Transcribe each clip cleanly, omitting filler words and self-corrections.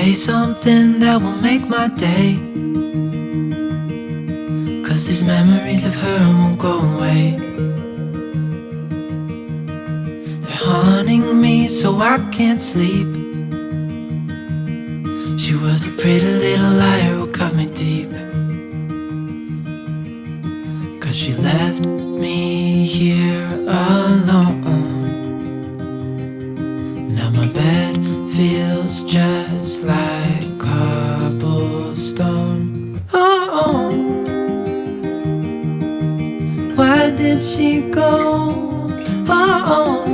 Say something that will make my day, 'cause these memories of her won't go away. They're haunting me so I can't sleep. She was a pretty little liar who cut me deep, 'cause she left me here alone. Now my bed feels just like cobblestone. Oh, why did she go? Oh,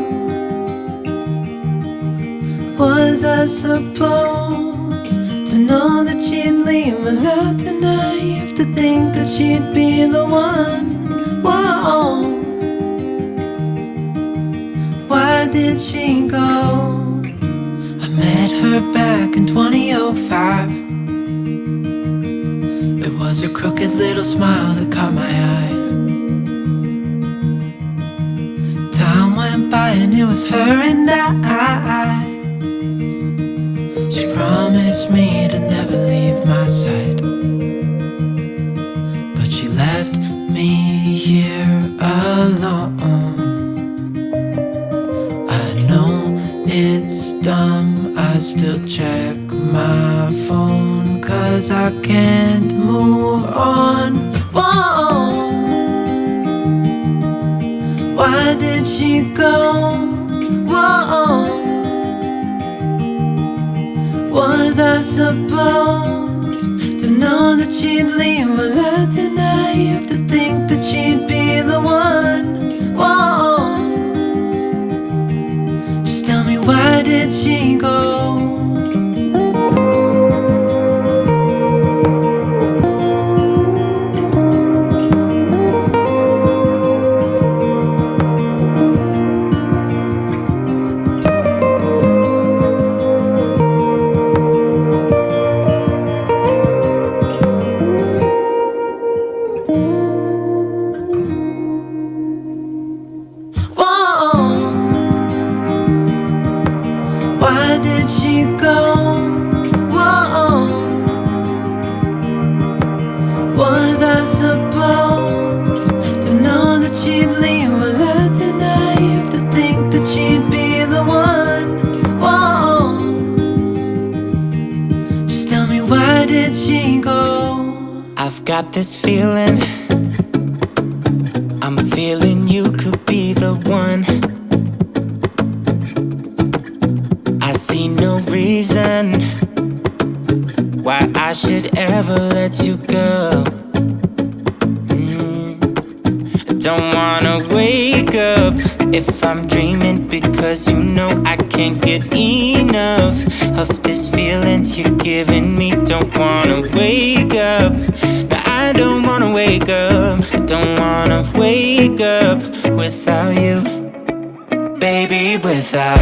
was I supposed to know that she'd leave? Was I too naive to think that she'd be the one? Whoa, why did she go? I met her back in 2005. It was her crooked little smile that caught my eye. Time went by and it was her and I. She promised me to never leave my side, but she left me here alone. I know it's dumb, I still check my phone, 'cause I can't move on. Whoa, why did she go? Whoa, was I supposed to know that she'd leave? Was I too naive to think that she'd be the one? Whoa, just tell me, why did she go? Why did she go? Whoa, was I supposed to know that she'd leave? Was I too naive to think that she'd be the one? Whoa, just tell me, why did she go? I've got this feeling, I'm feeling you could be the one. I see no reason why I should ever let you go. I don't wanna wake up if I'm dreaming, because you know I can't get enough of this feeling you're giving me. Don't wanna wake up, no, I don't wanna wake up. I don't wanna wake up without you, baby, without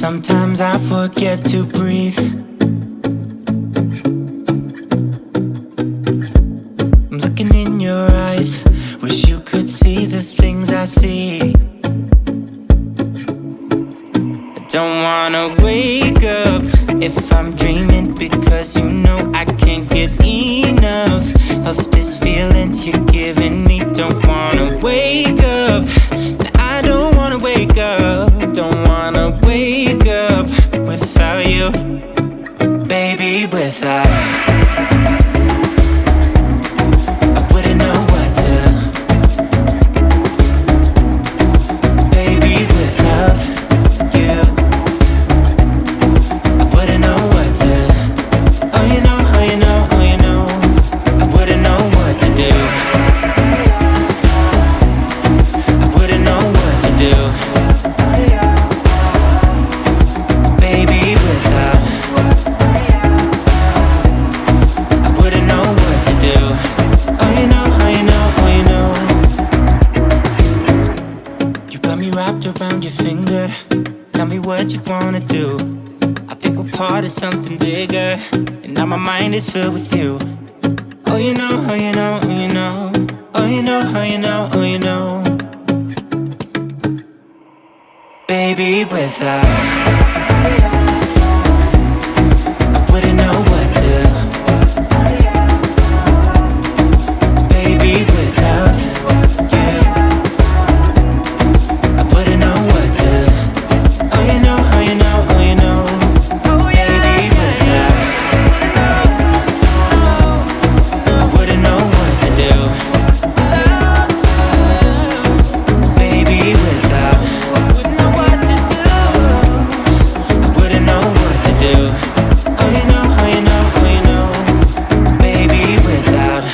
sometimes I forget to breathe. I'm looking in your eyes, wish you could see the things I see. I don't wanna wake up if I'm dreaming, because you know I can't get enough of this feeling you're giving me. Don't wanna wake up, I don't wanna wake up. Don't wanna wake up without you, baby, without I wouldn't know what to, baby, without you I wouldn't know what to. Oh, you know, oh, you know, oh, you know, I wouldn't know what to do. Tell me what you wanna do. I think we're part of something bigger, and now my mind is filled with you. Oh, you know, oh, you know, oh, you know. Oh, you know, oh, you know, oh, you know. Baby, without I wouldn't know what to. Baby, without you I wouldn't know what to. Oh, you know, oh, you know, oh, you know. Baby, without I wouldn't know what to do. Baby, without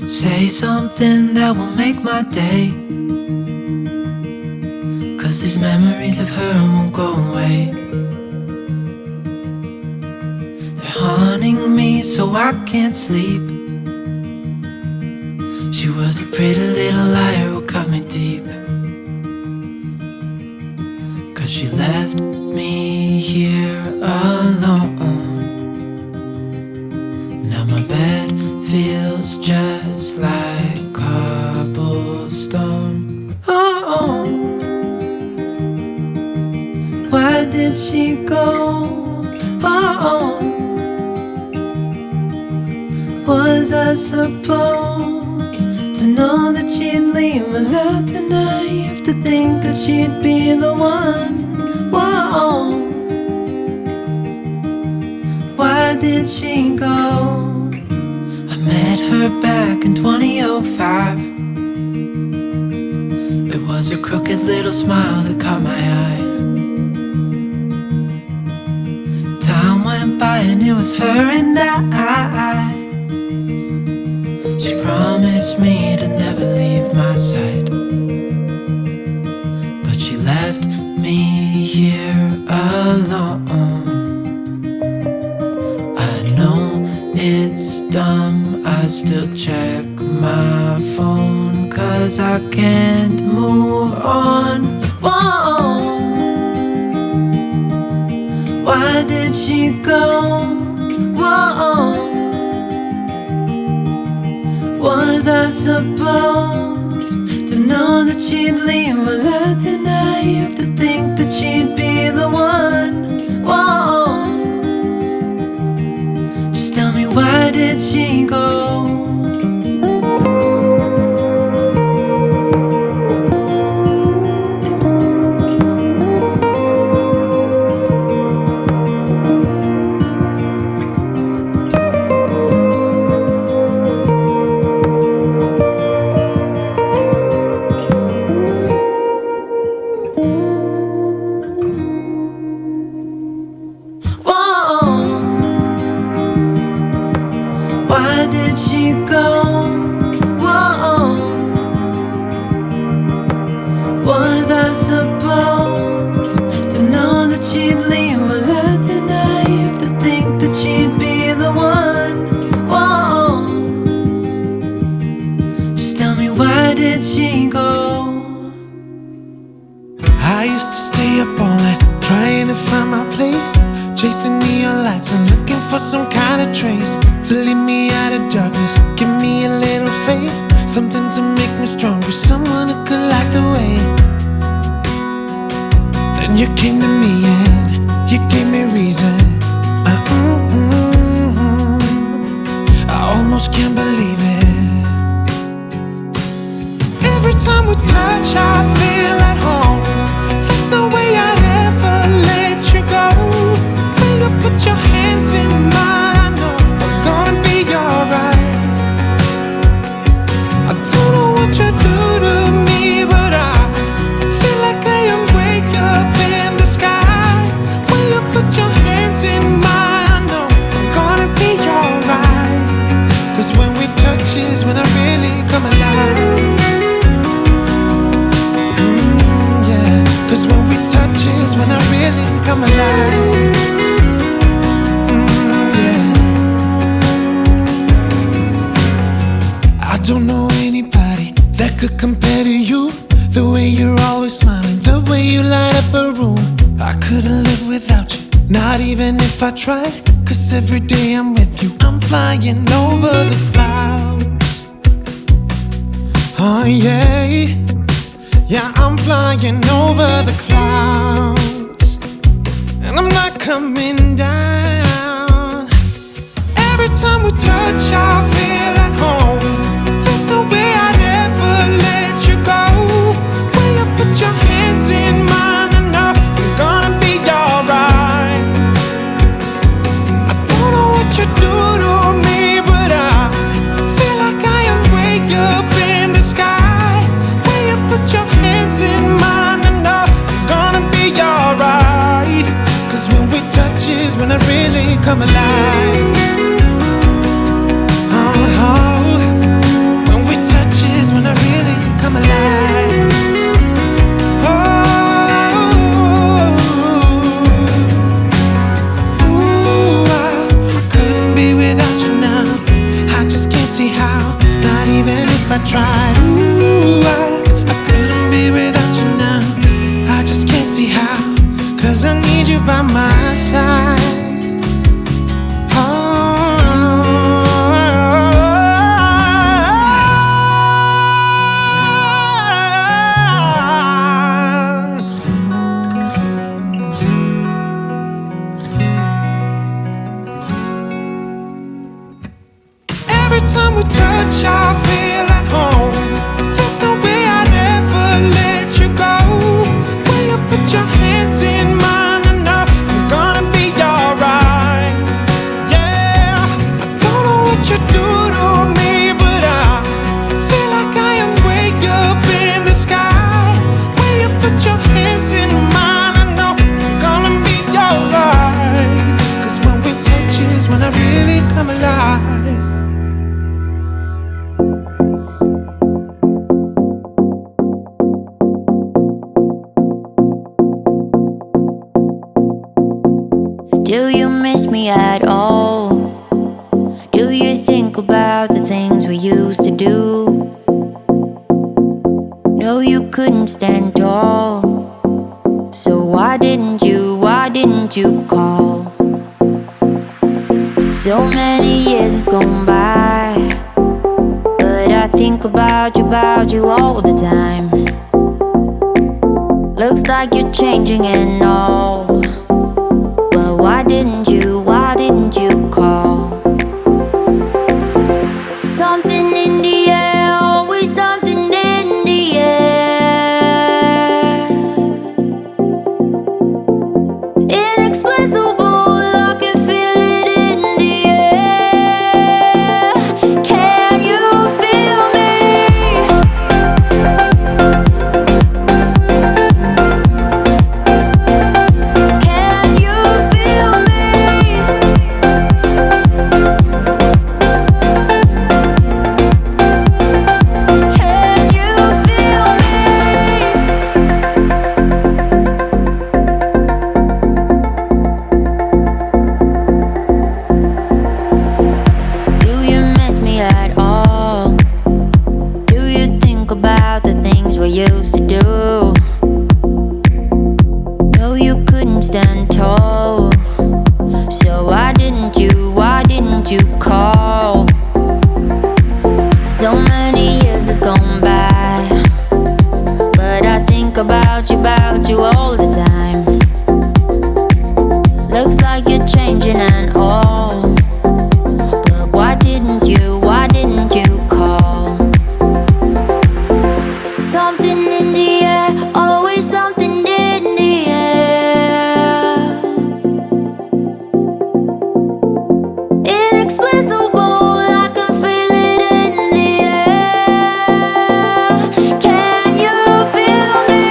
say something that will make my day, 'cause these memories of her won't go away. They're haunting me so I can't sleep. She was a pretty little liar who cut me deep, 'cause she left me here alone. Now my bed feels just like cobblestone. Oh, why did she go? Oh, was I supposed to know that she'd leave? Was I too naive to think that she'd be the one? Whoa, why did she go? I met her back in 2005. It was her crooked little smile that caught my eye. Time went by and it was her and I. She promised me to never leave my side, but she left me here alone. I know it's dumb, I still check my phone, 'cause I can't move on. Whoa, why did she go? Whoa, was I supposed to know that she'd leave? Was I too naive to think that she'd be the one? Whoa, just tell me, why did she go? Why did she go? Whoa, was I supposed to know that she'd leave? Was I too naive to think that she'd be the one? Whoa, just tell me, why did she go? I used to stay up all night trying to find my place, chasing neon lights and looking for some kind of trace to lead me out of darkness. Give me a little faith, something to make me stronger, someone who could light the way. Then you came to me and you gave me reason. I almost can't believe it. Every time we touch, I feel at home. There's no way I'd ever let you go. Will you put your hands in mine? I know I'm gonna be alright. I don't know what you do to me, but I feel like I am way up in the sky. Will you put your hands in mine? I know I'm gonna be alright. 'Cause when we touch is when I really come alive. Yeah, 'cause when we touch is when I really come alive. that could compare to you. The way you're always smiling, the way you light up a room. I couldn't live without you, not even if I tried. Cause every day I'm with you, I'm flying over the clouds. Oh yeah, yeah, I'm flying over the clouds. And I'm not coming down. Every time we touch, I feel at home. There's no way I'd ever let you go. When you put your hands in mine, I know I'm gonna be alright. I don't know what you do to me, but I feel like I am way up in the sky. When you put your hands in mine, I know I'm gonna be alright. Cause when we touch is when I really come alive. When we touch is when I really come alive. I couldn't be without you now. I just can't see how, not even if I tried. I couldn't be without you now. I just can't see how, cause I need you by my side. Every time we touch, I feel at home. There's no way I'd ever let you go. When you put your hands in mine, I know I'm gonna be alright. Yeah, I don't know what you do to me, but I feel like I am way up in the sky. When you put your hands in mine, I know I'm gonna be alright. Cause when we touch is when I really come alive. Do you miss me at all? Do you think about the things we used to do? No, you couldn't stand tall. So why didn't you call? So many years has gone by, but I think about you all the time. Looks like you're changing and all. Why didn't you call? Something in the air, always something in the air. Inexplicable, I can feel it in the air. Can you feel me? Can you feel me?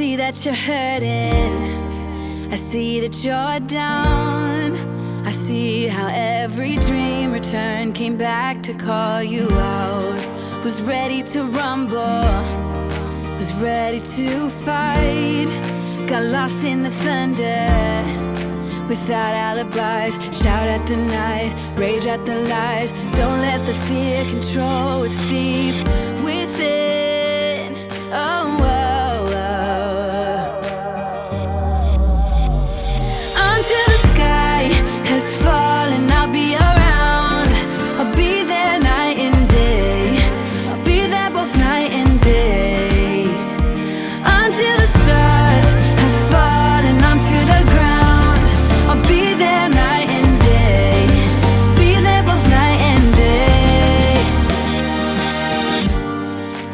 see that you're hurting. I see that you're down. I see how every dream returned, came back to call you out. Was ready to rumble, was ready to fight. Got lost in the thunder, without alibis. Shout at the night, rage at the lies. Don't let the fear control what's deep within. Oh, oh, oh. Until the sky has fallen, I'll be around. I'll be there night and day. I'll be there both night and day. Until the stars have fallen onto the ground, I'll be there night and day. Be there both night and day.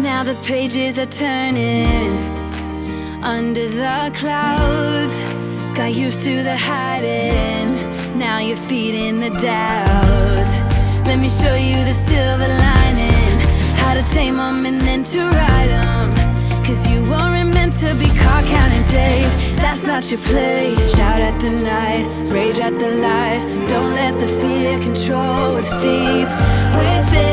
Now the pages are turning under the clouds. Got used to the hiding, now you're feeding the doubt. Let me show you the silver lining, how to tame them and then to ride them. Cause you weren't meant to be caught counting days. That's not your place. Shout at the night, rage at the lies. Don't let the fear control what's deep within.